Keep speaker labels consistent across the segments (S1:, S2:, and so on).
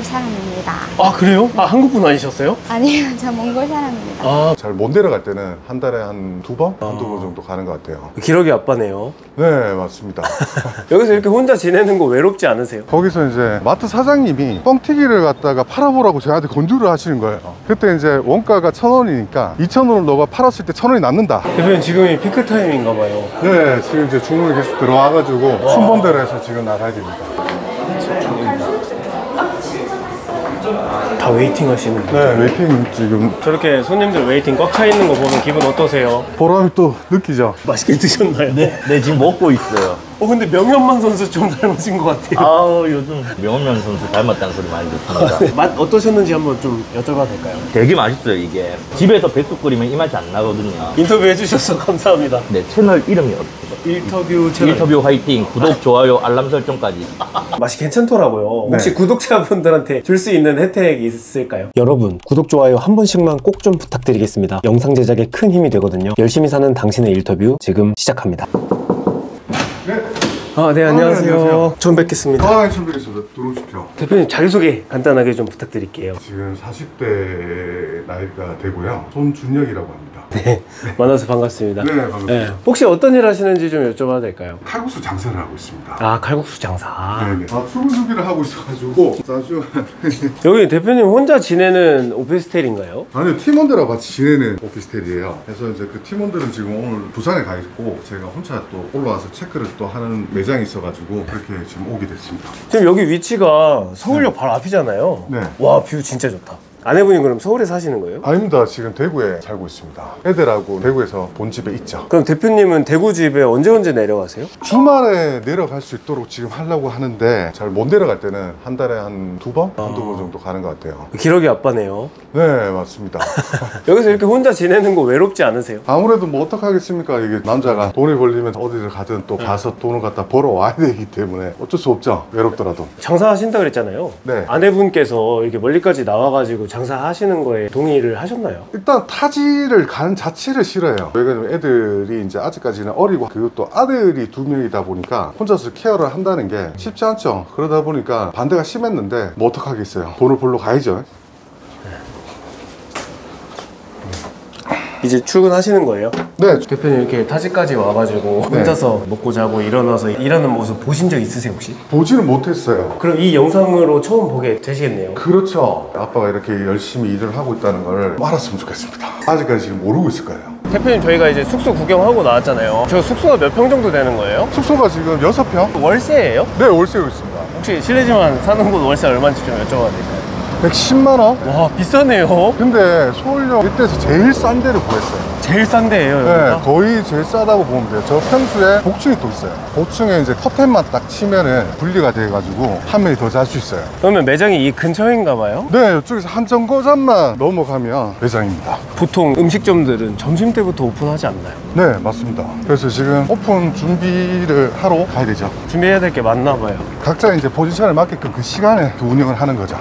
S1: 몽골 사람입니다.
S2: 아, 그래요? 아, 한국 분 아니셨어요?
S1: 아니요, 저 몽골 사람입니다.
S2: 아,
S3: 잘 못 내려갈 때는 한 달에 한 두 번? 한두 번 정도 가는 것 같아요.
S2: 기러기 아빠네요.
S3: 네, 맞습니다.
S2: 여기서 이렇게 혼자 지내는 거 외롭지 않으세요?
S3: 거기서 이제 마트 사장님이 뻥튀기를 갖다가 팔아보라고 저한테 권유를 하시는 거예요. 그때 이제 원가가 1,000원이니까 2,000원을 너가 팔았을 때 1,000원이 남는다.
S2: 대표님 지금이 피크 타임인가 봐요.
S3: 네, 지금 이제 주문이 계속 들어와가지고 순번대로 해서 지금 나가야 됩니다.
S2: 다 웨이팅 하시는 분.
S3: 네, 웨이팅 지금
S2: 저렇게 손님들 웨이팅 꽉 차 있는 거 보면 기분 어떠세요?
S3: 보람이 또 느끼죠.
S2: 맛있게 드셨나요?
S4: 네, 지금 먹고 있어요.
S2: 근데 명현만 선수 좀 닮으신 것 같아요.
S4: 아우, 요즘 명현명 선수 닮았다는 소리 많이 듣습니다.
S2: 맛 어떠셨는지 한번 좀 여쭤봐도 될까요?
S4: 되게 맛있어요, 이게. 집에서 백숙 끓이면 이 맛이 안 나거든요.
S2: 인터뷰 해주셔서 감사합니다.
S4: 네, 채널 이름이 어떻게
S2: 인터뷰 채널.
S4: 인터뷰 화이팅, 구독, 좋아요, 알람 설정까지.
S2: 맛이 괜찮더라고요.
S3: 네.
S2: 혹시 구독자분들한테 줄 수 있는 혜택이 있을까요? 여러분, 구독, 좋아요 한 번씩만 꼭 좀 부탁드리겠습니다. 영상 제작에 큰 힘이 되거든요. 열심히 사는 당신의 인터뷰 지금 시작합니다.
S3: 네.
S2: 네, 안녕하세요.
S3: 안녕하세요.
S2: 처음 뵙겠습니다.
S3: 처음 뵙겠습니다. 들어오십시오.
S2: 대표님 자기소개 간단하게 좀 부탁드릴게요.
S3: 지금 40대 나이가 되고요. 손준혁이라고 합니다.
S2: 네, 만나서 반갑습니다.
S3: 네, 반갑습니다.
S2: 네, 혹시 어떤 일 하시는지 좀 여쭤봐도 될까요?
S3: 칼국수 장사를 하고 있습니다.
S2: 아, 칼국수 장사.
S3: 네네. 출근수비를 하고 있어가지고 사실
S2: 여기 대표님 혼자 지내는 오피스텔인가요?
S3: 아니 팀원들하고 같이 지내는 오피스텔이에요. 그래서 이제 그 팀원들은 지금 오늘 부산에 가 있고 제가 혼자 또 올라와서 체크를 또 하는 매장이 있어가지고 그렇게 지금 오게 됐습니다.
S2: 지금 여기 위치가 서울역 바로 앞이잖아요.
S3: 네.
S2: 와, 뷰 진짜 좋다. 아내분이 그럼 서울에 사시는 거예요?
S3: 아닙니다. 지금 대구에 살고 있습니다. 애들하고 대구에서 본 집에 있죠.
S2: 그럼 대표님은 대구 집에 언제 내려가세요?
S3: 주말에 내려갈 수 있도록 지금 하려고 하는데 잘 못 내려갈 때는 한 달에 한 두 번? 한두 번 정도 가는 것 같아요.
S2: 기러기 아빠네요.
S3: 네, 맞습니다.
S2: 여기서 이렇게 혼자 지내는 거 외롭지 않으세요?
S3: 아무래도 뭐 어떡하겠습니까? 이게 남자가 돈이 벌리면 어디를 가든 또 가서 돈을 갖다 벌어와야 되기 때문에 어쩔 수 없죠. 외롭더라도.
S2: 장사하신다 그랬잖아요.
S3: 네.
S2: 아내분께서 이렇게 멀리까지 나와가지고 장사하시는 거에 동의를 하셨나요?
S3: 일단 타지를 가는 자체를 싫어요. 왜냐면 애들이 이제 아직까지는 어리고 그것도 아들이 두 명이다 보니까 혼자서 케어를 한다는 게 쉽지 않죠. 그러다 보니까 반대가 심했는데 뭐 어떡하겠어요. 돈을 벌러 가야죠.
S2: 이제 출근하시는 거예요?
S3: 네.
S2: 대표님 이렇게 타지까지 와가지고
S3: 네.
S2: 혼자서 먹고 자고 일어나서 일하는 모습 보신 적 있으세요 혹시?
S3: 보지는 못했어요.
S2: 그럼 이 영상으로 처음 보게 되시겠네요.
S3: 그렇죠. 아빠가 이렇게 열심히 일을 하고 있다는 걸 알았으면 좋겠습니다. 아직까지 지금 모르고 있을 거예요.
S2: 대표님 저희가 이제 숙소 구경하고 나왔잖아요. 저 숙소가 몇 평 정도 되는 거예요?
S3: 숙소가 지금 6평?
S2: 월세예요?
S3: 네, 월세고 있습니다.
S2: 혹시 실례지만 사는 곳 월세 얼마인지 좀 여쭤봐도 될까요?
S3: 110만 원?
S2: 와, 비싸네요.
S3: 근데 서울역 이때에서 제일 싼 데를 구했어요.
S2: 제일 싼 데예요,
S3: 네,
S2: 여기가?
S3: 거의 제일 싸다고 보면 돼요. 저 평수에 복층이 또 있어요. 복층에 이제 커튼만 딱 치면은 분리가 돼가지고 한 명이 더 잘 수 있어요.
S2: 그러면 매장이 이 근처인가 봐요?
S3: 네, 이쪽에서 한 정거장만 넘어가면 매장입니다.
S2: 보통 음식점들은 점심때부터 오픈하지 않나요?
S3: 네, 맞습니다. 그래서 지금 오픈 준비를 하러 가야 되죠.
S2: 준비해야 될 게 많나 봐요.
S3: 각자 이제 포지션에 맞게끔 그 시간에 그 운영을 하는 거죠.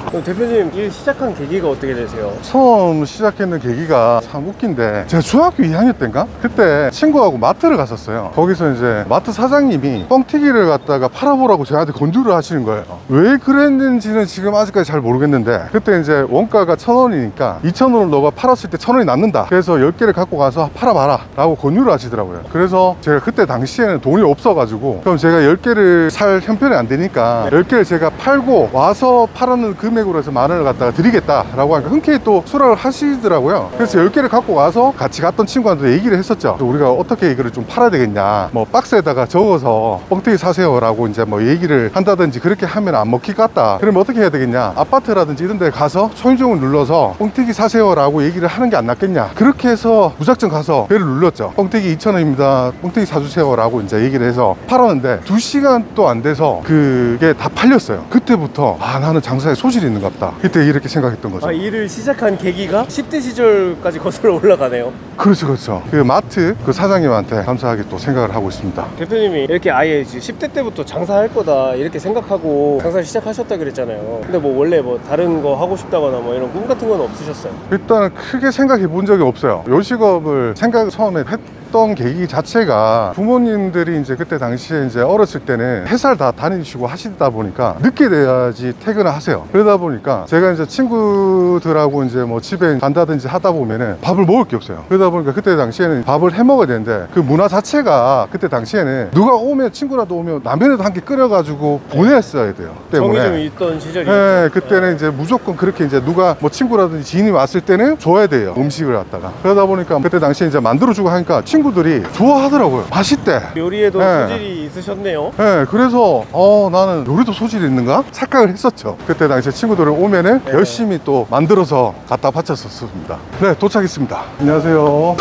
S2: 그럼 대표님 일 시작한 계기가 어떻게 되세요?
S3: 처음 시작했는 계기가 참 웃긴데 제가 중학교 2학년 때인가? 그때 친구하고 마트를 갔었어요. 거기서 이제 마트 사장님이 뻥튀기를 갖다가 팔아보라고 저한테 권유를 하시는 거예요. 왜 그랬는지는 지금 아직까지 잘 모르겠는데 그때 이제 원가가 1,000원이니까 2,000원을 너가 팔았을 때 1,000원이 남는다. 그래서 10개를 갖고 가서 팔아봐라 라고 권유를 하시더라고요. 그래서 제가 그때 당시에는 돈이 없어가지고 그럼 제가 10개를 살 형편이 안 되니까 10개를 제가 팔고 와서 팔았는 금액으로 해서 만 원을 갖다가 드리겠다라고 하니까 흔쾌히 또 수락을 하시더라고요. 그래서 10개를 갖고 와서 같이 갔던 친구한테 얘기를 했었죠. 우리가 어떻게 이거를 좀 팔아야 되겠냐, 뭐 박스에다가 적어서 뻥튀기 사세요 라고 이제 뭐 얘기를 한다든지 그렇게 하면 안 먹힐 것 같다. 그러면 어떻게 해야 되겠냐, 아파트라든지 이런 데 가서 초인종을 눌러서 뻥튀기 사세요 라고 얘기를 하는 게 안 낫겠냐. 그렇게 해서 무작정 가서 배를 눌렀죠. 뻥튀기 2,000원입니다 뻥튀기 사주세요 라고 이제 얘기를 해서 팔았는데 2시간도 안 돼서 그게 다 팔렸어요. 그때부터 아, 나는 장사에 소질이 있는 것 같다. 그때 이렇게 생각했던 거죠.
S2: 일을 시작한 계기가 10대 시절까지 거슬러 올라가네요.
S3: 그렇죠, 그렇죠. 그 마트 그 사장님한테 감사하게 또 생각을 하고 있습니다.
S2: 대표님이 이렇게 아예 10대 때부터 장사할 거다 이렇게 생각하고 장사를 시작하셨다 그랬잖아요. 근데 뭐 원래 뭐 다른 거 하고 싶다거나 뭐 이런 꿈 같은 건 없으셨어요?
S3: 일단 크게 생각해 본 적이 없어요. 요식업을 생각을 처음에 했던 계기 자체가 부모님들이 이제 그때 당시에 이제 어렸을 때는 회사를 다 다니시고 하시다 보니까 늦게 돼야지 퇴근을 하세요. 그러다 보니까 제가 이제 친구들하고 이제 뭐 집에 간다든지 하다 보면은 밥을 먹을 게 없어요. 그러다 보니까 그때 당시에는 밥을 해 먹어야 되는데 그 문화 자체가 그때 당시에는 누가 오면 친구라도 오면 라면에도 한 개 끓여가지고 보냈어야 돼요. 때문에
S2: 정이 좀 있던 시절이.
S3: 네, 그때는 이제 무조건 그렇게 이제 누가 뭐 친구라든지 지인이 왔을 때는 줘야 돼요. 음식을 갖다가. 그러다 보니까 그때 당시에 이제 만들어주고 하니까 친구들이 좋아하더라고요. 맛있대.
S2: 요리에도
S3: 네.
S2: 소질이 있으셨네요.
S3: 네, 그래서 나는 요리도 소질이 있는가? 착각을 했었죠. 그때 당시에 친구들이 오면은 열심히 또 만들어서 갖다 바쳤었습니다. 네, 도착했습니다. 안녕하세요.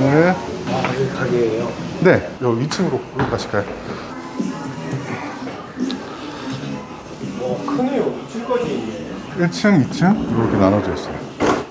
S3: 네.
S2: 아, 여기 가게예요.
S3: 네, 여기 2층으로 가실까요?
S2: 크네요. 2층까지 있네.
S3: 1층, 2층 이렇게 나눠져 있어요.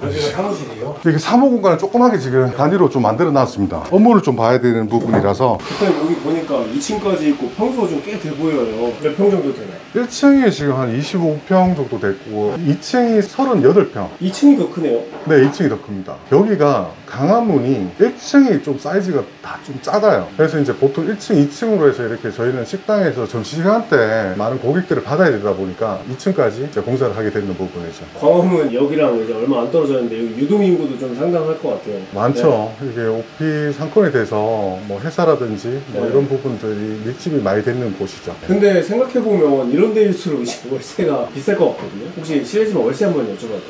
S2: 여기가 사무실이에요?
S3: 이게 사무 공간을 조그맣게 지금 단위로 좀 만들어 놨습니다. 업무를 좀 봐야 되는 부분이라서.
S2: 일단 여기 보니까 2층까지 있고 평수가 좀 꽤 돼 보여요. 몇 평 정도 되나요?
S3: 1층이 지금 한 25평 정도 됐고 2층이 38평.
S2: 2층이 더 크네요.
S3: 네, 2층이 더 큽니다. 여기가 강화문이 1층이 좀 사이즈가 다 좀 작아요. 그래서 이제 보통 1층, 2층으로 해서 이렇게 저희는 식당에서 점심시간 때 많은 고객들을 받아야 되다 보니까 2층까지 이제 공사를 하게 되는 부분이죠.
S2: 광화문 여기랑 이제 얼마 안 떨어졌는데 여기 유동인구도 좀 상당할 것 같아요.
S3: 많죠. 이게 오피 상권에 대해서 뭐 회사라든지 뭐
S2: 네.
S3: 이런 부분들이 밀집이 많이 되는 곳이죠.
S2: 근데 생각해보면 이런 데일수록 이제 월세가 비쌀 것 같거든요. 혹시 실례지만 월세 한번 여쭤봐도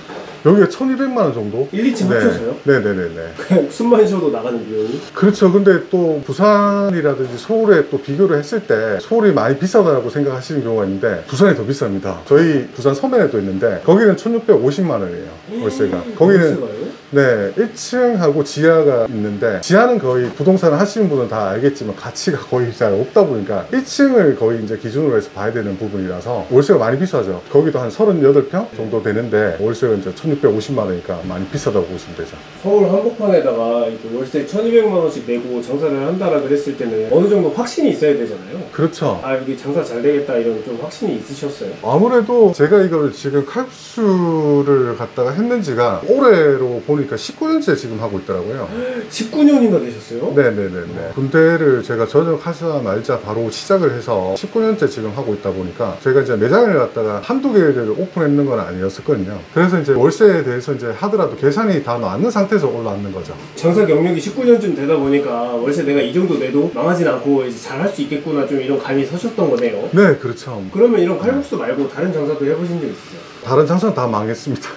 S3: 여기가 1,200만 원 정도?
S2: 1, 2층 합쳐서요?
S3: 네네네네.
S2: 그냥 숨만 쉬어도 나가는 비용이?
S3: 그렇죠. 근데 또 부산이라든지 서울에 또 비교를 했을 때 서울이 많이 비싸다고 생각하시는 경우가 있는데 부산이 더 비쌉니다. 저희 부산 서면에도 있는데 거기는 1,650만 원이에요. 월세가. 거기는
S2: 월세가요?
S3: 네, 1층하고 지하가 있는데 지하는 거의 부동산을 하시는 분은 다 알겠지만 가치가 거의 잘 없다 보니까 1층을 거의 이제 기준으로 해서 봐야 되는 부분이라서 월세가 많이 비싸죠. 거기도 한 38평 정도 되는데 월세가 이제 1,650만 원이니까 많이 비싸다고 보시면 되죠.
S2: 서울 한복판에다가 이렇게 월세 1,200만 원씩 내고 장사를 한다라 그랬을 때는 어느 정도 확신이 있어야 되잖아요.
S3: 그렇죠.
S2: 아, 여기 장사 잘 되겠다 이런 좀 확신이 있으셨어요?
S3: 아무래도 제가 이걸 지금 칼국수를 갖다가 했는지가 올해로 보니까 19년째 지금 하고 있더라고요.
S2: 19년이나 되셨어요?
S3: 네네네네. 군대를 제가 전역하자마자 바로 시작을 해서 19년째 지금 하고 있다 보니까 제가 이제 매장을 갖다가 한두 개를 오픈했는 건 아니었었거든요. 그래서 이제 월세에 대해서 이제 하더라도 계산이 다 맞는 상태에서 올라왔는 거죠.
S2: 장사 경력이 19년쯤 되다 보니까 월세 내가 이 정도 내도 망하진 않고 이제 잘 할 수 있겠구나 좀 이런 감이 서셨던 거네요.
S3: 네, 그렇죠.
S2: 그러면 이런 칼국수 말고 다른 장사도 해보신 적 있으세요?
S3: 다른 장사는 다 망했습니다.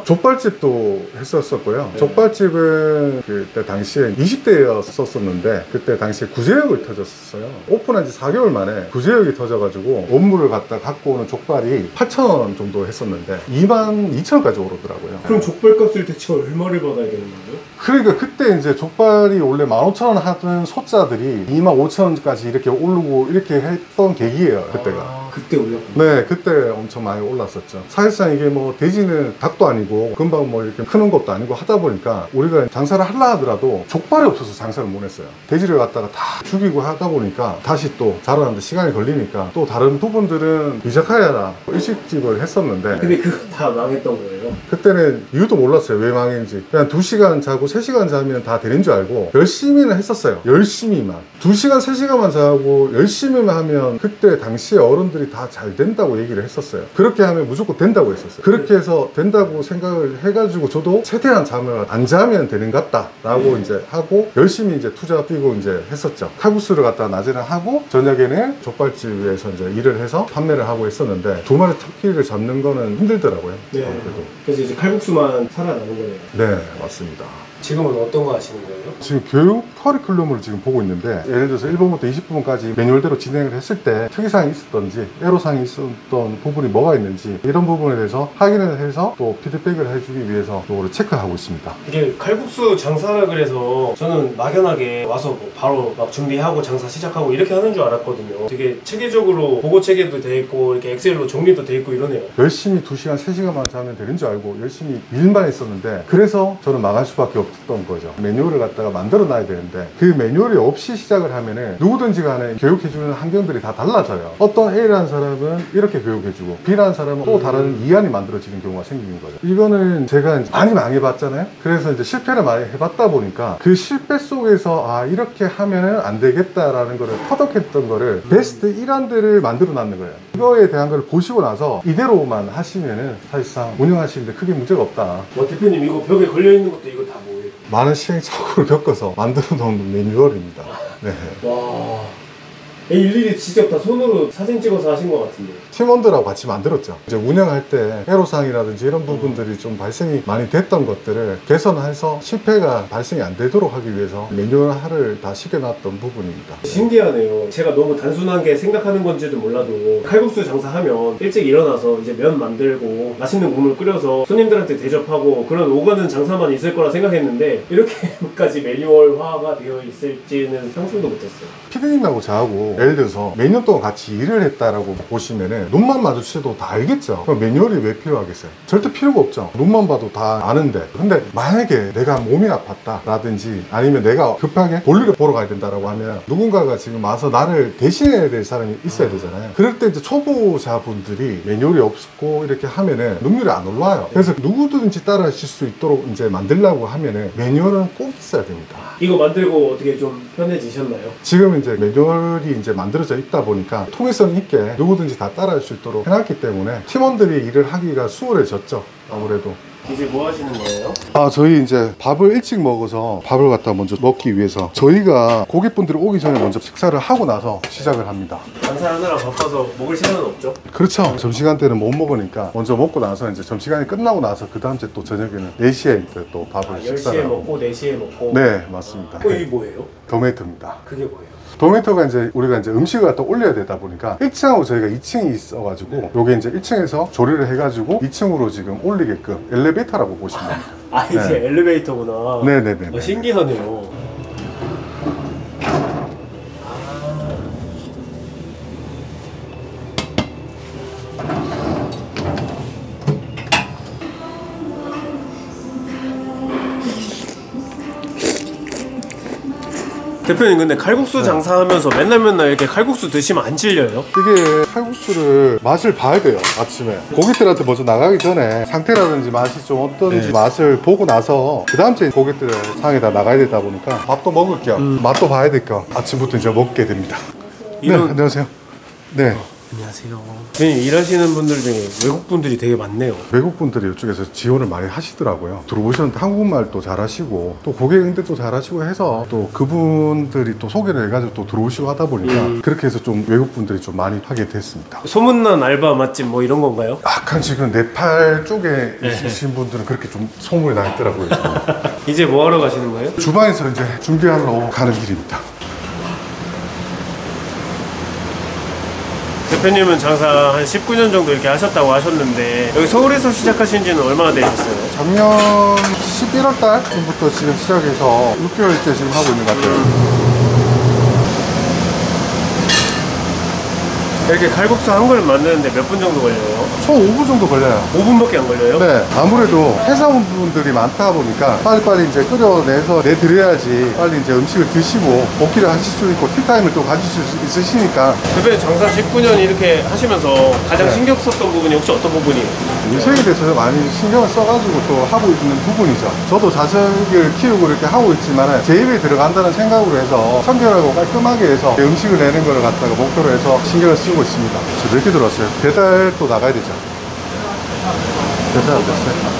S3: 족발집도 했었었고요.
S2: 네.
S3: 족발집은 그때 당시에 20대였었는데 그때 당시에 구제역을 터졌어요. 오픈한 지 4개월 만에 구제역이 터져가지고 원물을 갖고 오는 족발이 8,000원 정도 했었는데 22,000원까지 오르더라고요.
S2: 그럼 족발값을 대체 얼마를 받아야 되는 거예요?
S3: 그러니까 그때 이제 족발이 원래 15,000원 하던 소자들이 25,000원까지 이렇게 오르고 이렇게 했던 계기예요, 그때가.
S2: 아, 그때 올렸구나.
S3: 네, 그때 엄청 많이 올랐었죠. 사실상 이게 뭐 돼지는 닭도 아니고 금방 뭐 이렇게 크는 것도 아니고 하다 보니까 우리가 장사를 하려 하더라도 족발이 없어서 장사를 못 했어요. 돼지를 갖다가 다 죽이고 하다 보니까 다시 또 자라는데 시간이 걸리니까 또 다른 부분들은 이자카야나 일식집을 했었는데
S2: 근데 그거 다 망했던 거예요?
S3: 그때는 이유도 몰랐어요. 왜 망했는지. 그냥 2시간 자고 3시간 자면 다 되는 줄 알고 열심히는 했었어요. 열심히만. 2시간, 3시간만 자고 열심히만 하면 그때 당시에 어른들이 다 잘 된다고 얘기를 했었어요. 그렇게 하면 무조건 된다고 했었어요. 그렇게 해서 된다고 생각을 해가지고 저도 최대한 잠을 안 자면 되는 것 같다 라고 이제 하고 열심히 이제 투자 뛰고 이제 했었죠. 칼국수를 갖다 낮에는 하고 저녁에는 족발집에서 이제 일을 해서 판매를 하고 했었는데 두 마리 토끼를 잡는 거는 힘들더라고요.
S2: 네.
S3: 그래도.
S2: 그래서 이제 칼국수만 살아남은 거네요.
S3: 네, 맞습니다.
S2: 지금은 어떤 거 하시는 거예요?
S3: 지금 교육 커리큘럼을 지금 보고 있는데 예를 들어서 1번부터 20번까지 매뉴얼대로 진행을 했을 때 특이사항이 있었던지 애로사항이 있었던 부분이 뭐가 있는지 이런 부분에 대해서 확인을 해서 또 피드백을 해주기 위해서 그거를 체크하고 있습니다.
S2: 이게 칼국수 장사라 그래서 저는 막연하게 와서 뭐 바로 막 준비하고 장사 시작하고 이렇게 하는 줄 알았거든요. 되게 체계적으로 보고 체계도 돼 있고 이렇게 엑셀로 정리도 돼 있고 이러네요.
S3: 열심히 2시간, 3시간만 자면 되는 줄 알고 열심히 일만 했었는데 그래서 저는 망할 수밖에 없고 없었던 거죠. 매뉴얼을 갖다가 만들어 놔야 되는데 그 매뉴얼이 없이 시작을 하면은 누구든지 간에 교육해주는 환경들이 다 달라져요. 어떤 A라는 사람은 이렇게 교육해주고 B라는 사람은 또 다른 이안이 만들어지는 경우가 생기는 거죠. 이거는 제가 이제 많이 망해봤잖아요. 그래서 이제 실패를 많이 해봤다 보니까 그 실패 속에서 아 이렇게 하면은 안 되겠다라는 거를 터득했던 거를 베스트 1안들을 만들어 놨는 거예요. 이거에 대한 걸 보시고 나서 이대로만 하시면은 사실상 운영하시는데 크게 문제가 없다.
S2: 대표님 이거 벽에 걸려있는 것도 이거 다 뭐예요?
S3: 많은 시행착오를 겪어서 만들어 놓은 매뉴얼입니다. 네.
S2: 와, 일일이 직접 다 손으로 사진 찍어서 하신 것 같은데.
S3: 팀원들하고 같이 만들었죠. 이제 운영할 때 애로사항이라든지 이런 부분들이 좀 발생이 많이 됐던 것들을 개선해서 실패가 발생이 안 되도록 하기 위해서 매뉴얼화를 다 시켜놨던 부분입니다.
S2: 신기하네요. 제가 너무 단순한 게 생각하는 건지도 몰라도 칼국수 장사하면 일찍 일어나서 이제 면 만들고 맛있는 국물 끓여서 손님들한테 대접하고 그런 오가는 장사만 있을 거라 생각했는데 이렇게까지 매뉴얼화가 되어 있을지는 상상도 못했어요.
S3: 피디님하고 저하고 예를 들어서 몇 년 동안 같이 일을 했다라고 보시면은 눈만 마주쳐도 다 알겠죠. 그럼 매뉴얼이 왜 필요하겠어요? 절대 필요가 없죠. 눈만 봐도 다 아는데. 근데 만약에 내가 몸이 아팠다 라든지 아니면 내가 급하게 볼일을 보러 가야 된다라고 하면 누군가가 지금 와서 나를 대신해야 될 사람이 있어야 되잖아요. 그럴 때 이제 초보자분들이 매뉴얼이 없고 이렇게 하면은 능률이 안 올라와요. 그래서 누구든지 따라 하실 수 있도록 이제 만들려고 하면은 매뉴얼은 꼭 있어야 됩니다.
S2: 이거 만들고 어떻게 좀 편해지셨나요?
S3: 지금 이제 매뉴얼이 이제 만들어져 있다 보니까 통일성 있게 누구든지 다 따라할 수 있도록 해놨기 때문에 팀원들이 일을 하기가 수월해졌죠. 아무래도.
S2: 이제 뭐 하시는 거예요?
S3: 저희 이제 밥을 일찍 먹어서 밥을 갖다 먼저 먹기 위해서 저희가 고객분들이 오기 전에 먼저 식사를 하고 나서 시작을 합니다.
S2: 장사하느라 바빠서 먹을 시간은 없죠?
S3: 그렇죠. 점심시간 때는 못 먹으니까 먼저 먹고 나서 이제 점심시간이 끝나고 나서 그 다음 주에 또 저녁에는 4시에 또 밥을
S2: 10시에
S3: 식사를 하고.
S2: 먹고 4시에 먹고.
S3: 네, 맞습니다.
S2: 이게 뭐예요?
S3: 도메이토입니다.
S2: 그게 뭐예요?
S3: 도메이토가 이제 우리가 이제 음식을 갖다 올려야 되다 보니까 1층하고 저희가 2층이 있어가지고 요게 이제 1층에서 조리를 해가지고 2층으로 지금 올리게끔 엘리베이터라고 보시면 됩니다.
S2: 아 이제
S3: 네.
S2: 엘리베이터구나.
S3: 네네네.
S2: 신기하네요. 대표님 근데 칼국수 장사하면서 맨날 이렇게 칼국수 드시면 안 질려요?
S3: 이게 칼국수를 맛을 봐야 돼요. 아침에 고객들한테 먼저 나가기 전에 상태라든지 맛이 좀 어떤지 맛을 보고 나서 그 다음 주에 고객들 상에다 나가야 되다 보니까 밥도 먹을 겸 맛도 봐야 될 겸 아침부터 이제 먹게 됩니다. 네, 안녕하세요. 네.
S2: 안녕하세요. 대표님 일하시는 분들 중에 외국 분들이 되게 많네요.
S3: 외국 분들이 이쪽에서 지원을 많이 하시더라고요. 들어오셨는데 한국말도 잘하시고 또 고객 응대도 잘하시고 해서 또 그분들이 또 소개를 해가지고 또 들어오시고 하다 보니까 그렇게 해서 좀 외국 분들이 좀 많이 하게 됐습니다.
S2: 소문난 알바 맛집 뭐 이런 건가요?
S3: 약간 지금 네팔 쪽에 있으신 분들은 그렇게 좀 소문이 나 있더라고요.
S2: 이제 뭐 하러 가시는 거예요?
S3: 주방에서 이제 준비하러 가는 길입니다.
S2: 대표님은 장사 한 19년 정도 이렇게 하셨다고 하셨는데 여기 서울에서 시작하신 지는 얼마나 되셨어요?
S3: 작년 11월 달부터 지금 시작해서 6개월째 지금 하고 있는 것 같아요.
S2: 이렇게 칼국수 한 그릇 만드는데 몇 분 정도 걸려요?
S3: 총 5분 정도 걸려요.
S2: 5분밖에 안 걸려요?
S3: 네, 아무래도 회사원분들이 많다 보니까 빨리빨리 이제 끓여내서 내드려야지 빨리 이제 음식을 드시고 복귀를 하실 수 있고 티타임을 또 가질 수 있으시니까.
S2: 대표님 장사 19년 이렇게 하시면서 가장 신경 썼던 부분이 혹시 어떤 부분이에요?
S3: 인생에 대해서 많이 신경을 써가지고 또 하고 있는 부분이죠. 저도 자식을 키우고 이렇게 하고 있지만 제 입에 들어간다는 생각으로 해서 청결하고 깔끔하게 해서 음식을 내는 걸 갖다가 목표로 해서 신경을 쓰고 있습니다. 지금 몇 개 들어왔어요? 배달 또 나가야 되죠. 배달 안 됐어요?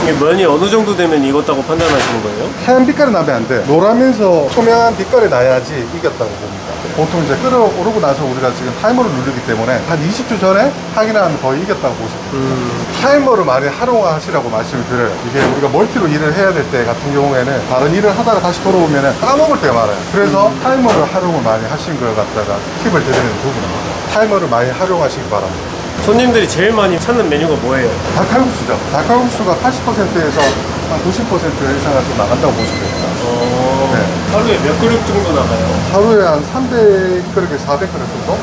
S2: 이게 면이 어느 정도 되면 익었다고 판단하시는 거예요?
S3: 하얀 빛깔이 나면 안 돼. 노라면서 투명한 빛깔이 나야지 이겼다고 봅니다. 보통 이제 끓어오르고 나서 우리가 지금 타이머를 누르기 때문에 한 20초 전에 확인하면 거의 이겼다고 보시면 됩니다. 타이머를 많이 활용하시라고 말씀을 드려요. 이게 우리가 멀티로 일을 해야 될 때 같은 경우에는 다른 일을 하다가 다시 돌아오면 까먹을 때가 많아요. 그래서 타이머를 활용을 많이 하신 걸 갖다가 팁을 드리는 부분입니다. 타이머를 많이 활용하시기 바랍니다.
S2: 손님들이 제일 많이 찾는 메뉴가 뭐예요?
S3: 닭칼국수죠. 닭칼국수가 80%에서 한 90% 이상을 좀 나간다고 보시면 됩니다. 네.
S2: 하루에 몇 그릇 정도 나가요?
S3: 하루에 한 300그릇에 400그릇 정도?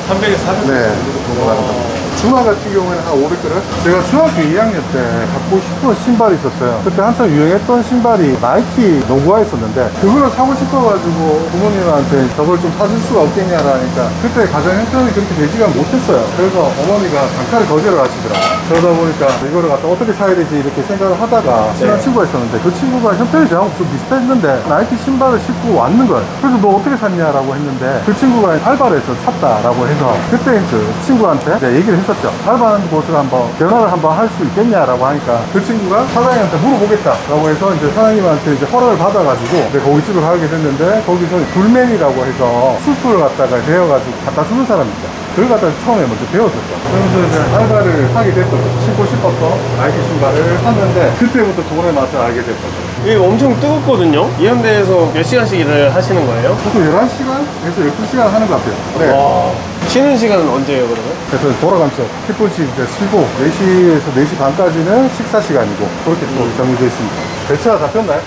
S2: 300에서 400그릇
S3: 네,
S2: 정도
S3: 정도 나간다고. 중화 같은 경우에는 한 500g? 제가 중학교 2학년 때 갖고 싶은 신발이 있었어요. 그때 한참 유행했던 신발이 나이키 농구화 있었는데 그거를 사고 싶어가지고 부모님한테 저걸 좀 사줄 수가 없겠냐라니까 그때 가정 형편이 그렇게 되지가 못했어요. 그래서 어머니가 단가를 거절을 하시더라고요. 그러다 보니까 이거를 갖다 어떻게 사야 되지 이렇게 생각을 하다가 친한 친구가 있었는데 그 친구가 형편이 저하고 좀 비슷했는데 나이키 신발을 신고 왔는 거예요. 그래서 너 어떻게 샀냐라고 했는데 그 친구가 알바를 해서 샀다라고 해서 그때 그 친구한테 이제 얘기를 했었죠. 알바하는 곳을 한번 변화를 한번 할 수 있겠냐라고 하니까 그 친구가 사장님한테 물어보겠다라고 해서 이제 사장님한테 이제 허락을 받아가지고 이제 고깃집을 가게 됐는데 거기서 굴맨이라고 해서 술풀을 갖다가 데워가지고 갖다 주는 사람 있죠. 그걸 갖다 처음에 먼저 배웠었죠. 그러면서 이제 알바를 하게 됐던 거죠. 신고 싶었던 나이키 신발을 샀는데 그때부터 돈의 맛을 알게 됐거든요.
S2: 이게 엄청 뜨겁거든요? 이현대에서 몇 시간씩 일을 하시는 거예요?
S3: 보통 11시간에서 12시간 하는 것 같아요. 네.
S2: 와, 쉬는 시간은 언제예요, 그러면?
S3: 그래서 돌아가면서 10분씩 이제 쉬고 4시에서 4시 반까지는 식사 시간이고 그렇게 또 정해져 있습니다. 배차가 잡혔나요?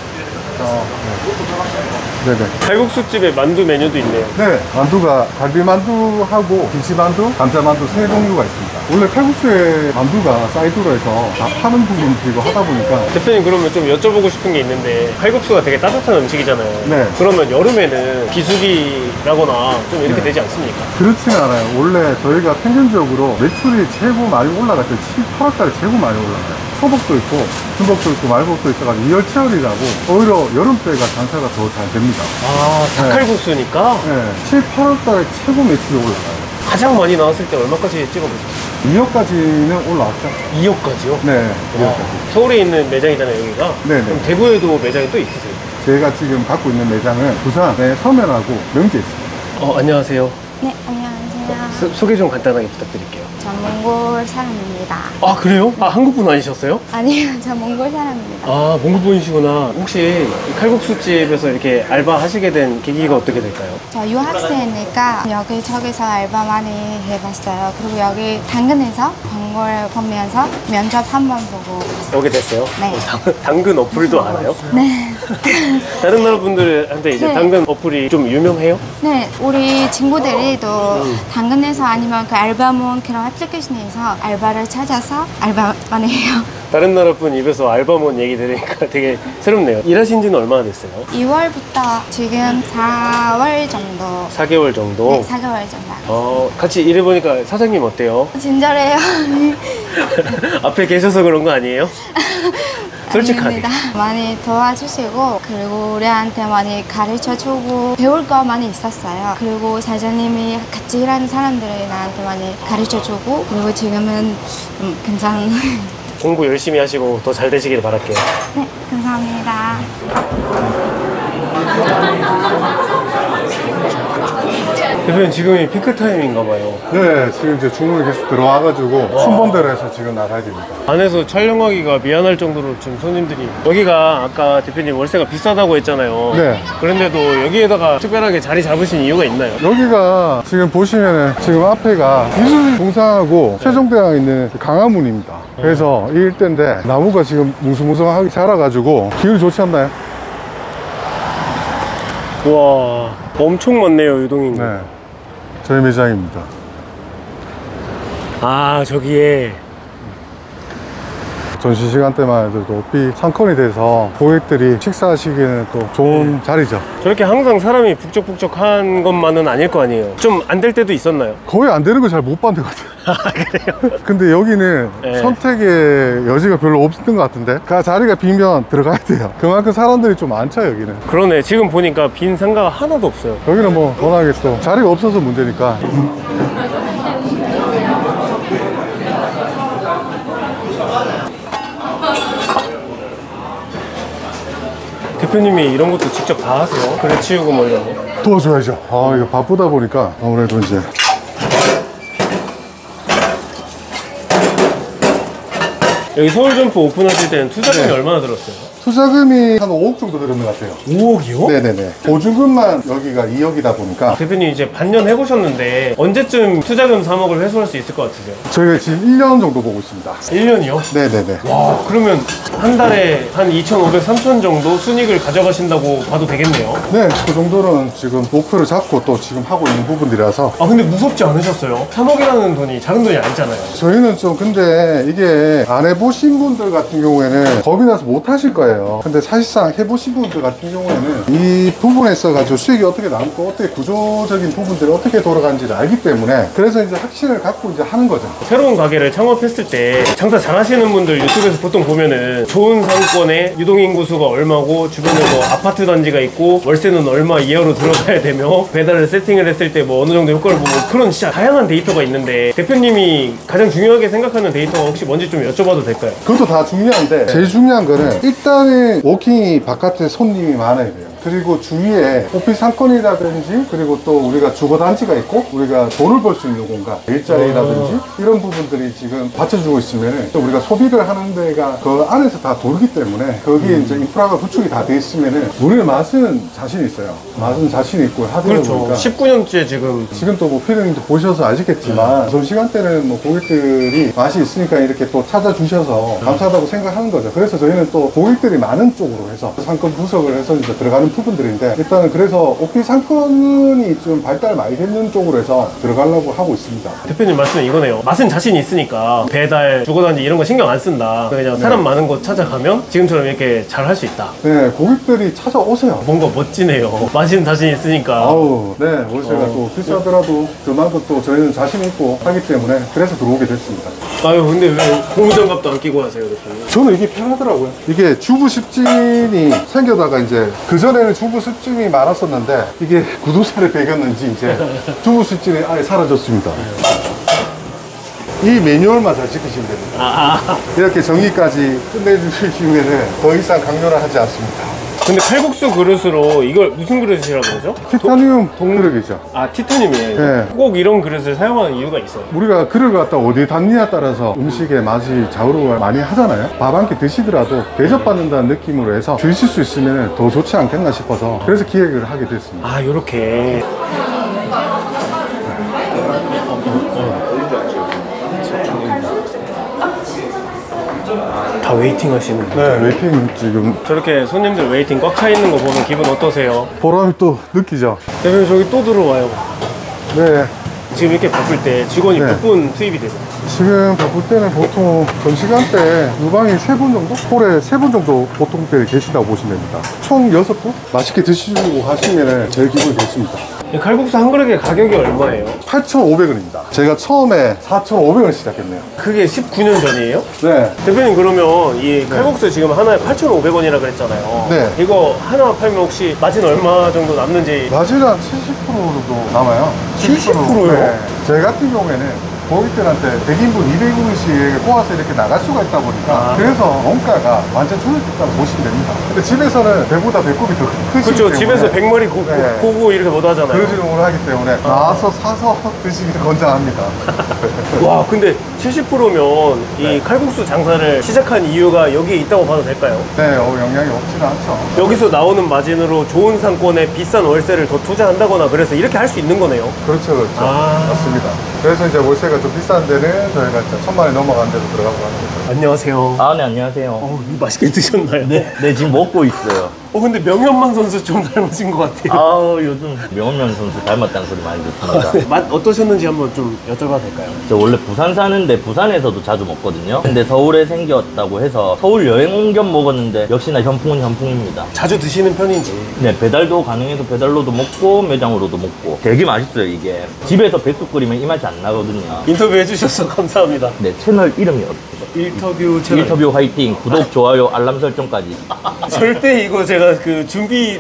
S3: 네네.
S2: 칼국수집에 만두 메뉴도 있네요.
S3: 네, 만두가 갈비만두하고 김치만두, 감자만두 세 종류가 있습니다. 원래 칼국수에 만두가 사이드로 해서 다 파는 부분들이고 하다 보니까
S2: 대표님, 그러면 좀 여쭤보고 싶은 게 있는데 칼국수가 되게 따뜻한 음식이잖아요.
S3: 네.
S2: 그러면 여름에는 비수기라거나 좀 이렇게 되지 않습니까?
S3: 그렇지는 않아요. 원래 저희가 평균적으로 매출이 최고 많이 올라갈 때 7, 8월달에 최고 많이 올라가요. 초복도 있고 중복도 있고 말복도 있어가지고 이열치열이라고 오히려 여름때가 장사가 더 잘 됩니다.
S2: 아, 닭칼국수니까?
S3: 네, 7, 8월달에 최고 매출이 올라가요.
S2: 가장 많이 나왔을 때 얼마까지 찍어보셨어요?
S3: 2억까지는 올라왔죠.
S2: 2억까지요?
S3: 네, 2억까지.
S2: 서울에 있는 매장이잖아요, 여기가?
S3: 네네.
S2: 그럼 대구에도 매장이 또 있으세요?
S3: 제가 지금 갖고 있는 매장은 부산에 서면하고 명지에 있습니다.
S2: 안녕하세요.
S1: 네, 안녕하세요.
S2: 소개 좀 간단하게 부탁드릴게요.
S1: 저 몽골 사람입니다.
S2: 아, 그래요? 아, 한국분 아니셨어요?
S1: 아니요, 저 몽골 사람입니다.
S2: 아, 몽골분이시구나. 혹시 이 칼국수집에서 이렇게 알바 하시게 된 계기가 어떻게 될까요?
S1: 저 유학생이니까 여기저기서 알바 많이 해봤어요. 그리고 여기 당근에서 광고를 보면서 면접 한번 보고
S2: 오게 됐어요?
S1: 네.
S2: 당근 어플도 알아요?
S1: 네.
S2: 다른 나라 분들한테 이제
S1: 네.
S2: 당근 어플이 좀 유명해요?
S1: 네, 우리 친구들이도 당근에서 아니면 그 알바몬 그런 애플리케이션에서 알바를 찾아서 알바 많이 해요.
S2: 다른 나라 분 입에서 알바몬 얘기 들으니까 되게 새롭네요. 일하신 지는 얼마나 됐어요?
S1: 2월부터 지금 4월 정도.
S2: 4개월 정도?
S1: 네, 4개월 정도.
S2: 같이 일해보니까 사장님 어때요?
S1: 친절해요.
S2: 앞에 계셔서 그런 거 아니에요? 솔직하게.
S1: 아닙니다. 많이 도와주시고 그리고 우리한테 많이 가르쳐주고 배울 거 많이 있었어요. 그리고 사장님이 같이 일하는 사람들이 나한테 많이 가르쳐주고 그리고 지금은 괜찮은
S2: 공부 열심히 하시고 더 잘 되시길 바랄게요.
S1: 네, 감사합니다.
S2: 대표님, 지금이 피크 타임인가 봐요.
S3: 네, 지금 이제 주문이 계속 들어와가지고 순번대로 해서 지금 나가야 됩니다.
S2: 안에서 촬영하기가 미안할 정도로 지금 손님들이, 여기가 아까 대표님 월세가 비싸다고 했잖아요.
S3: 네.
S2: 그런데도 여기에다가 특별하게 자리 잡으신 이유가 있나요?
S3: 여기가 지금 보시면은 지금 앞에가 기술공사하고 세종대왕 있는 강화문입니다. 그래서 이 일대인데 나무가 지금 뭉숭뭉숭하게 자라가지고 기분이 좋지 않나요?
S2: 와, 엄청 많네요, 유동인.
S3: 네, 저희 매장입니다.
S2: 아, 저기에.
S3: 전시시간 때만 해도 높이 상권이 돼서 고객들이 식사하시기에는 또 좋은 자리죠.
S2: 저렇게 항상 사람이 북적북적한 것만은 아닐 거 아니에요. 좀 안 될 때도 있었나요?
S3: 거의 안 되는 거 잘 못 봤는 것 같아요.
S2: 아, 그래요?
S3: 근데 여기는
S2: 네.
S3: 선택의 여지가 별로 없었던 것 같은데 그 자리가 비면 들어가야 돼요. 그만큼 사람들이 좀 많죠 여기는.
S2: 그러네. 지금 보니까 빈 상가가 하나도 없어요.
S3: 여기는 뭐 워낙에 또 자리가 없어서 문제니까.
S2: 대표님이 이런 것도 직접 다 하세요? 그래 치우고 뭐 이런 거.
S3: 도와줘야죠. 아 이거 바쁘다 보니까 아무래도 이제
S2: 여기 서울점포 오픈하실 때는 투자금이
S3: 네.
S2: 얼마나 들었어요?
S3: 투자금이 한 5억 정도 들은 것 같아요.
S2: 5억이요?
S3: 네네네. 보증금만 여기가 2억이다 보니까
S2: 대표님 이제 반년 해보셨는데 언제쯤 투자금 3억을 회수할 수 있을 것 같으세요?
S3: 저희가 지금 1년 정도 보고 있습니다.
S2: 1년이요?
S3: 네네네.
S2: 와, 그러면 한 달에 한 2,500, 3,000 정도 순익을 가져가신다고 봐도 되겠네요.
S3: 네, 그 정도는 지금 목표를 잡고 또 지금 하고 있는 부분들이라서
S2: 아, 근데 무섭지 않으셨어요? 3억이라는 돈이 작은 돈이 아니잖아요.
S3: 저희는 좀 근데 이게 안 해보신 분들 같은 경우에는 겁이 나서 못 하실 거예요. 근데 사실상 해보신 분들 같은 경우에는 이 부분에 있어가지고 수익이 어떻게 남고 어떻게 구조적인 부분들이 어떻게 돌아가는지를 알기 때문에 그래서 이제 확신을 갖고 이제 하는 거죠.
S2: 새로운 가게를 창업했을 때 장사 잘 하시는 분들 유튜브에서 보통 보면은 좋은 상권에 유동인구수가 얼마고 주변에 뭐 아파트 단지가 있고 월세는 얼마 이하로 들어가야 되며 배달을 세팅을 했을 때 뭐 어느 정도 효과를 보고 그런 진짜 다양한 데이터가 있는데 대표님이 가장 중요하게 생각하는 데이터가 혹시 뭔지 좀 여쭤봐도 될까요?
S3: 그것도 다 중요한데 제일 중요한 거는 일단은 워킹이 바깥에 손님이 많아야 돼요. 그리고 주위에 오피스 상권이라든지 그리고 또 우리가 주거단지가 있고 우리가 돈을 벌 수 있는 공간 일자리라든지 이런 부분들이 지금 받쳐주고 있으면 또 우리가 소비를 하는 데가 그 안에서 다 돌기 때문에 거기에 이제 인프라가 구축이 다 돼 있으면 우리는 맛은 자신 있어요. 맛은 자신 있고 하다
S2: 그렇죠.
S3: 보니까
S2: 19년째 지금
S3: 지금 또 뭐 피디님도 보셔서 아시겠지만 점심시간대는 뭐 고객들이 맛이 있으니까 이렇게 또 찾아주셔서 감사하다고 생각하는 거죠. 그래서 저희는 또 고객들이 많은 쪽으로 해서 상권 분석을 해서 이제 들어가는 부분들인데 일단은 그래서 오피스 상권이 좀 발달 많이 되는 쪽으로 해서 들어가려고 하고 있습니다.
S2: 대표님 말씀은 이거네요. 맛은 자신 있으니까 배달, 주거단지 이런 거 신경 안 쓴다. 그냥 사람 많은 곳 찾아가면 지금처럼 이렇게 잘 할 수 있다.
S3: 네, 고객들이 찾아오세요.
S2: 뭔가 멋지네요. 맛은 자신 있으니까.
S3: 아우, 네, 월세가 또 비싸더라도 그만큼 또 저희는 자신 있고 하기 때문에 그래서 들어오게 됐습니다.
S2: 아유, 근데 왜 고무장갑도 안 끼고 하세요, 대표님?
S3: 저는 이게 편하더라고요. 이게 주부 습진이 생겨다가 이제 그전에는 주부 습진이 많았었는데 이게 구두쇠를 베겼는지 이제 주부 습진이 아예 사라졌습니다. 이 매뉴얼만 잘 지키시면 됩니다. 이렇게 정의까지 끝내주시면 더 이상 강요를 하지 않습니다.
S2: 근데 칼국수 그릇으로 이걸 무슨 그릇이라고 그러죠?
S3: 티타늄 동그릇이죠.
S2: 아, 티타늄이에요.
S3: 네.
S2: 꼭 이런 그릇을 사용하는 이유가 있어요.
S3: 우리가 그릇을 갖다 어디에 담느냐에 따라서 음식의 맛이 좌우를 많이 하잖아요. 밥 한 끼 드시더라도 대접받는다는 느낌으로 해서 드실 수 있으면 더 좋지 않겠나 싶어서 그래서 기획을 하게 됐습니다.
S2: 아, 요렇게. 다 웨이팅 하시는 거예요?
S3: 네, 웨이팅 지금
S2: 저렇게 손님들 웨이팅 꽉 차 있는 거 보면 기분 어떠세요?
S3: 보람이 또 느끼죠.
S2: 대표님 저기 또 들어와요.
S3: 네,
S2: 지금 이렇게 바쁠 때 직원이
S3: 네.
S2: 몇 분 투입이 되죠?
S3: 지금 바쁠 때는 보통 점심시간대 유방이 3분 정도? 홀에 3분 정도 보통 때 계신다고 보시면 됩니다. 총 6분? 맛있게 드시고 가시면 제일 기분이 좋습니다.
S2: 이 칼국수 한 그릇의 가격이 얼마예요?
S3: 8,500원입니다. 제가 처음에 4,500원 시작했네요.
S2: 그게 19년 전이에요?
S3: 네.
S2: 대표님 그러면 이 칼국수 지금 하나에 8,500원이라 그랬잖아요.
S3: 네.
S2: 이거 하나 팔면 혹시 마진 얼마 정도 남는지?
S3: 마진 한 70% 정도 남아요.
S2: 70%요?
S3: 네. 저희 같은 경우에는 고객들한테 100인분, 200인분씩 꼬아서 이렇게 나갈 수가 있다 보니까 그래서 원가가 완전 줄어들었다고 보시면 됩니다. 근데 집에서는 배보다 배꼽이 더 크시기
S2: 그렇죠.
S3: 때문에
S2: 집에서 100마리
S3: 네.
S2: 고구 이렇게 못 하잖아요.
S3: 그러지는 못하기 때문에 나와서 사서 드시기를 권장합니다.
S2: 와, 근데 70%면
S3: 네.
S2: 이 칼국수 장사를 시작한 이유가 여기에 있다고 봐도 될까요?
S3: 네, 영향이 없지는 않죠.
S2: 여기서 나오는 마진으로 좋은 상권에 비싼 월세를 더 투자한다거나 그래서 이렇게 할 수 있는 거네요.
S3: 그렇죠, 그렇죠.
S2: 아.
S3: 맞습니다. 그래서 이제 월세가 좀 비싼 데는 저희가 이제 1,000만원이 넘어간 데도 들어가고 하는 거죠.
S2: 안녕하세요.
S4: 아, 네, 안녕하세요.
S2: 이거 맛있게 드셨나요?
S4: 네, 지금 먹고 있어요.
S2: 근데 명현만 선수 좀 닮으신 것 같아요.
S4: 아우, 요즘 명현면 선수 닮았다는 소리 많이 듣습니다.
S2: 맛 어떠셨는지 한번 좀 여쭤봐도 될까요?
S4: 저 원래 부산 사는데 부산에서도 자주 먹거든요. 근데 서울에 생겼다고 해서 서울 여행 온 겸 먹었는데 역시나 현풍은 현풍입니다.
S2: 자주 드시는 편인지.
S4: 네, 배달도 가능해서 배달로도 먹고 매장으로도 먹고 되게 맛있어요. 이게 집에서 백숙 끓이면 이 맛이 안 나거든요.
S2: 인터뷰 해주셔서 감사합니다.
S4: 네, 채널 이름이 어떻게
S2: 인터뷰 채널.
S4: 인터뷰 화이팅, 구독, 좋아요, 알람 설정까지.
S2: 절대 이거 제가 그 준비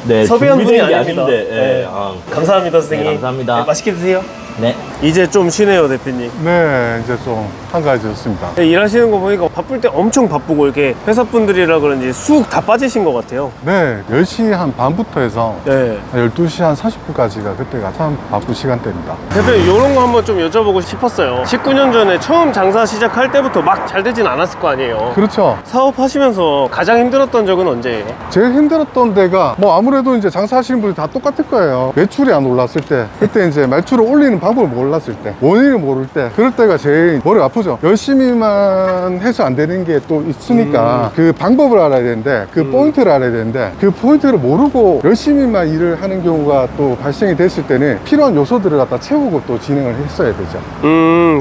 S4: 네,
S2: 섭외한 분이
S4: 준비된 게
S2: 아닙니다.
S4: 아닌데, 예,
S2: 네. 감사합니다, 선생님.
S4: 네, 감사합니다.
S2: 네, 맛있게 드세요.
S4: 네.
S2: 이제 좀 쉬네요, 대표님.
S3: 네, 이제 좀 한가해졌습니다.
S2: 일하시는 거 보니까 바쁠 때 엄청 바쁘고 이렇게 회사분들이라 그런지 쑥 다 빠지신 것 같아요.
S3: 네, 10시 한 반부터 해서
S2: 네.
S3: 12시 한 40분까지가 그때가 참 바쁜 시간대입니다.
S2: 대표님, 이런 거 한번 좀 여쭤보고 싶었어요. 19년 전에 처음 장사 시작할 때부터 막 잘 되진 않았을 거 아니에요.
S3: 그렇죠.
S2: 사업하시면서 가장 힘들었던 적은 언제예요?
S3: 제일 힘들었던 데가 뭐 아무래도 이제 장사하시는 분이 다 똑같을 거예요. 매출이 안 올랐을 때, 그때 이제 매출을 올리는 방법을 몰랐을 때, 원인을 모를 때, 그럴 때가 제일 머리 아프죠. 열심히만 해서 안 되는 게 또 있으니까 그 방법을 알아야 되는데, 그 포인트를 알아야 되는데, 그 포인트를 모르고 열심히만 일을 하는 경우가 또 발생이 됐을 때는 필요한 요소들을 갖다 채우고 또 진행을 했어야 되죠.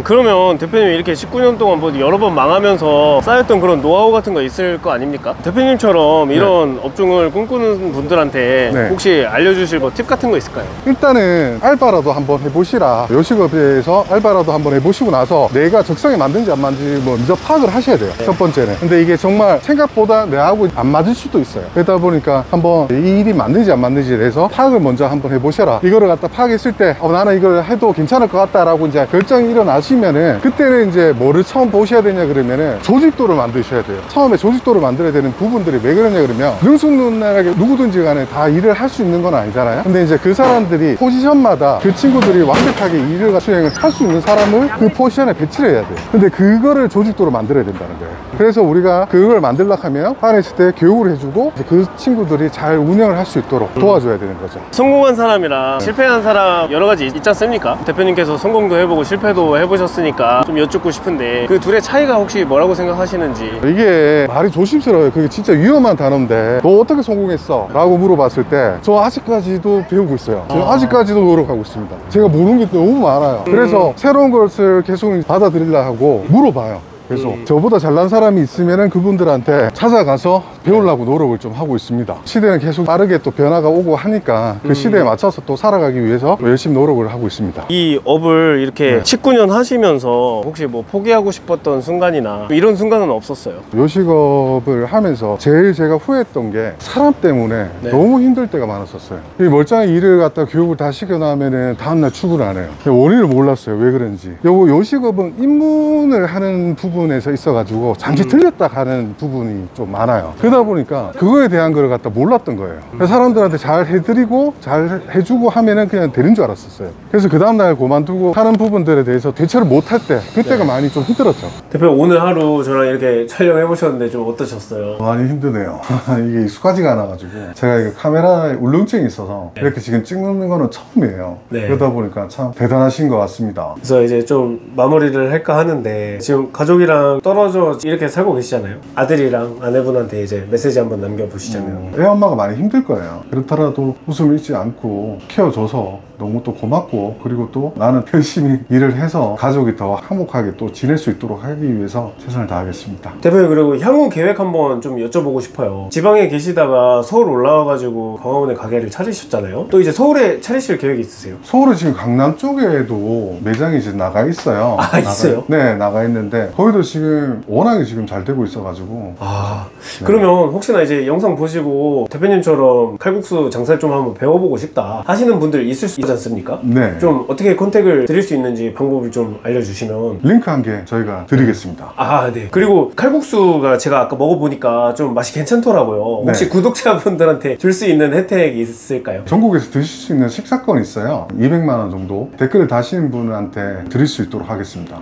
S2: 그러면 대표님 이렇게 19년 동안 뭐 여러 번 망하면서 쌓였던 그런 노하우 같은 거 있을 거 아닙니까? 대표님처럼 이런 업종을 꿈꾸는 분들한테
S3: 네.
S2: 혹시 알려주실 뭐 팁 같은 거 있을까요?
S3: 일단은 알바라도 한번 해보시라. 요식업에서 알바라도 한번 해보시고 나서 내가 적성에 맞는지 안 맞는지 뭐 먼저 파악을 하셔야 돼요. 첫 번째는. 근데 이게 정말 생각보다 내하고 안 맞을 수도 있어요. 그러다 보니까 한번 이 일이 맞는지 안 맞는지에 대해서 파악을 먼저 한번 해보셔라. 이거를 갖다 파악했을 때 나는 이걸 해도 괜찮을 것 같다라고 이제 결정이 일어나시면은, 그때는 이제 뭐를 처음 보셔야 되냐 그러면은 조직도를 만드셔야 돼요. 처음에 조직도를 만들어야 되는 부분들이 왜 그러냐 그러면, 능숙능란하게 누구든지 간에 다 일을 할 수 있는 건 아니잖아요. 근데 이제 그 사람들이 포지션마다 그 친구들이 완벽하게 일을 수행을 할 수 있는 사람을 그 포지션에 배치를 해야 돼요. 근데 그거를 조직도로 만들어야 된다는 거예요. 그래서 우리가 그걸 만들려고 하면 안에 있을 때 교육을 해주고 그 친구들이 잘 운영을 할 수 있도록 도와줘야 되는 거죠.
S2: 성공한 사람이랑 실패한 사람 여러 가지 있지 않습니까? 대표님께서 성공도 해보고 실패도 해보셨으니까 좀 여쭙고 싶은데, 그 둘의 차이가 혹시 뭐라고 생각하시는지.
S3: 이게 말이 조심스러워요. 그게 진짜 위험한 단어인데, 너 어떻게 성공했어? 라고 물어봤을 때 저 아직까지도 배우고 있어요. 저 아직까지도 노력하고 있습니다. 제가 모르는 게 너무 많아요. 그래서 새로운 것을 계속 받아들이려고 하고 물어봐요. 그래서 저보다 잘난 사람이 있으면은 그분들한테 찾아가서 배우려고 노력을 좀 하고 있습니다. 시대는 계속 빠르게 또 변화가 오고 하니까 그 시대에 맞춰서 또 살아가기 위해서 열심히 노력을 하고 있습니다.
S2: 이 업을 이렇게 19년 하시면서 혹시 뭐 포기하고 싶었던 순간이나 이런 순간은 없었어요?
S3: 요식업을 하면서 제일 제가 후회했던 게 사람 때문에
S2: 네.
S3: 너무 힘들 때가 많았었어요. 이 멀쩡한 일을 갖다 교육을 다 시켜놓으면 다음날 출근을 안 해요. 원인을 몰랐어요. 왜 그런지. 요식업은 입문을 하는 부분에서 있어가지고 잠시 틀렸다 가는 부분이 좀 많아요. 그러다 보니까 그거에 대한 걸 갖다 몰랐던 거예요. 그래서 사람들한테 잘 해드리고 잘 해주고 하면은 그냥 되는 줄 알았었어요. 그래서 그 다음날 그만두고 하는 부분들에 대해서 대처를 못할 때, 그때가 많이 좀 힘들었죠.
S2: 대표, 오늘 하루 저랑 이렇게 촬영해 보셨는데 좀 어떠셨어요?
S3: 많이 힘드네요. 이게 익숙하지가 않아가지고 제가 이거 카메라에 울렁증이 있어서 이렇게 지금 찍는 거는 처음이에요.
S2: 네.
S3: 그러다 보니까 참 대단하신 것 같습니다.
S2: 그래서 이제 좀 마무리를 할까 하는데, 지금 가족이랑 떨어져 이렇게 살고 계시잖아요. 아들이랑 아내분한테 이제 메시지 한번 남겨보시자면.
S3: 애 엄마가 많이 힘들 거예요. 그렇더라도 웃음을 잃지 않고 키워줘서 너무 또 고맙고, 그리고 또 나는 열심히 일을 해서 가족이 더 화목하게 또 지낼 수 있도록 하기 위해서 최선을 다하겠습니다.
S2: 대표님, 그리고 향후 계획 한번 좀 여쭤보고 싶어요. 지방에 계시다가 서울 올라와가지고 광화문에 가게를 차리셨잖아요. 또 이제 서울에 차리실 계획이 있으세요?
S3: 서울은 지금 강남 쪽에도 매장이 이제 나가 있어요.
S2: 있어요?
S3: 네, 나가 있는데 거기도 지금 워낙에 지금 잘 되고 있어가지고. 네.
S2: 그러면 혹시나 이제 영상 보시고 대표님처럼 칼국수 장사를 좀 한번 배워보고 싶다 하시는 분들 있을 수 있지 않습니까?
S3: 네.
S2: 좀 어떻게 컨택을 드릴 수 있는지 방법을 좀 알려주시면.
S3: 링크 한 개 저희가 드리겠습니다.
S2: 네. 그리고 칼국수가 제가 아까 먹어보니까 좀 맛이 괜찮더라고요.
S3: 네.
S2: 혹시 구독자분들한테 줄 수 있는 혜택이 있을까요?
S3: 전국에서 드실 수 있는 식사권이 있어요. 200만 원 정도 댓글을 다시는 분한테 드릴 수 있도록 하겠습니다.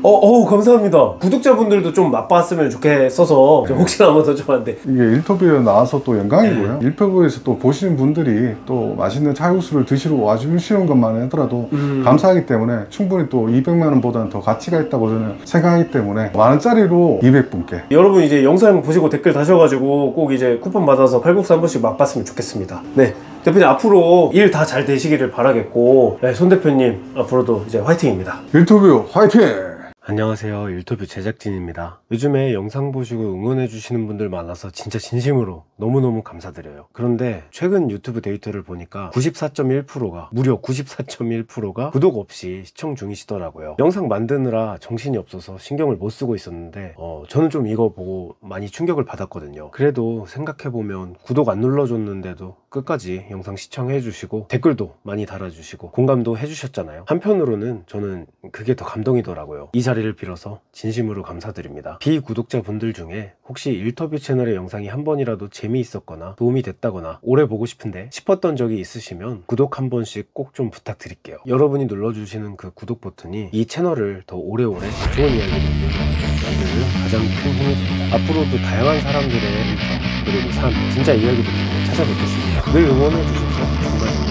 S2: 감사합니다. 구독자분들도 좀 맛봤으면 좋겠어서 혹시나 한번 더 좋아하는데.
S3: 이게 일터뷰에 나와서 또 영광이고요. 일터뷰에서 또 보시는 분들이 또 맛있는 칼국수를 드시러 와주시는 것만 하더라도 감사하기 때문에 충분히 또 200만 원보다는 더 가치가 있다고 저는 생각하기 때문에 만원짜리로 200분께.
S2: 여러분 이제 영상 보시고 댓글 다셔가지고 꼭 이제 쿠폰 받아서 칼국수 한 번씩 맛봤으면 좋겠습니다. 네. 대표님, 앞으로 일 다 잘 되시기를 바라겠고, 네, 손 대표님 앞으로도 이제 화이팅입니다.
S3: 일터뷰 화이팅!
S2: 안녕하세요, 일터뷰 제작진입니다. 요즘에 영상 보시고 응원해주시는 분들 많아서 진짜 진심으로 너무너무 감사드려요. 그런데 최근 유튜브 데이터를 보니까 94.1%가 무려 94.1%가 구독 없이 시청 중이시더라고요. 영상 만드느라 정신이 없어서 신경을 못 쓰고 있었는데 저는 좀 이거 보고 많이 충격을 받았거든요. 그래도 생각해보면 구독 안 눌러줬는데도 끝까지 영상 시청해주시고 댓글도 많이 달아주시고 공감도 해주셨잖아요. 한편으로는 저는 그게 더 감동이더라고요. 이 자리를 빌어서 진심으로 감사드립니다. 비구독자분들 중에 혹시 일터뷰 채널의 영상이 한 번이라도 재미있었거나 도움이 됐다거나 오래 보고 싶은데 싶었던 적이 있으시면 구독 한 번씩 꼭 좀 부탁드릴게요. 여러분이 눌러주시는 그 구독 버튼이 이 채널을 더 오래오래 좋은 이야기를 만드는 가장 큰 힘이 됩니다. 앞으로도 다양한 사람들의 일터 그리고 삶, 진짜 이야기들 찾아뵙겠습니다. 늘 응원해주셔서 정말